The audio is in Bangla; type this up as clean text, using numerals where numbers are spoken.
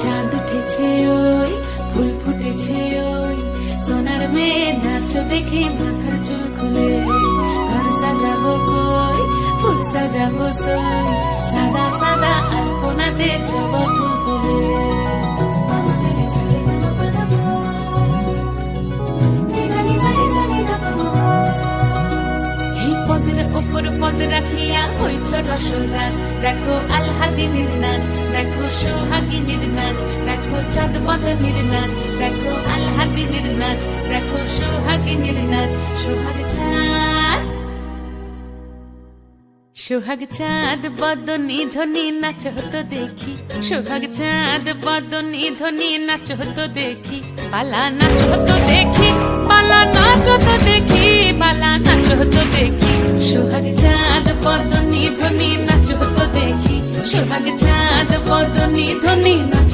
চাঁদ উঠেছে ওই, ফুল ফুটেছে ওই, সোনার মেয়ে নাচো দেখে মাথার চুল খুলে। ঘর সাজাবো কই, ফুল সাজাবো সই, সাদা সাদা আলপনাতে জবা ফুল তুলে। এই পদের ওপর পদ রাখিয়া হইছ রসরাজ, দেখো আলহাদিনের নাচ, দেখো সোহাগিনীর নাচ, দেখো চাঁদ বদনের নাচ, দেখো আলহাদিনের নাচ, দেখো সোহাগিনীর নাচ। সোহাগ চাঁদ, সোহাগ চাঁদ বদনী ধ্বনি নাচ হতো দেখি, সোহাগ চাঁদ বদনী ধ্বনি নাচ হতো দেখি। পালা নাচ হতো দেখি, পালা নাচ হতো দেখি, পালা নাচ হতো দেখি। সোহাগ চাঁদ বদনী ধ্বনি নাচ হতো দেখি, সোহাগ চাঁদ বদনী ধ্বনি নাচ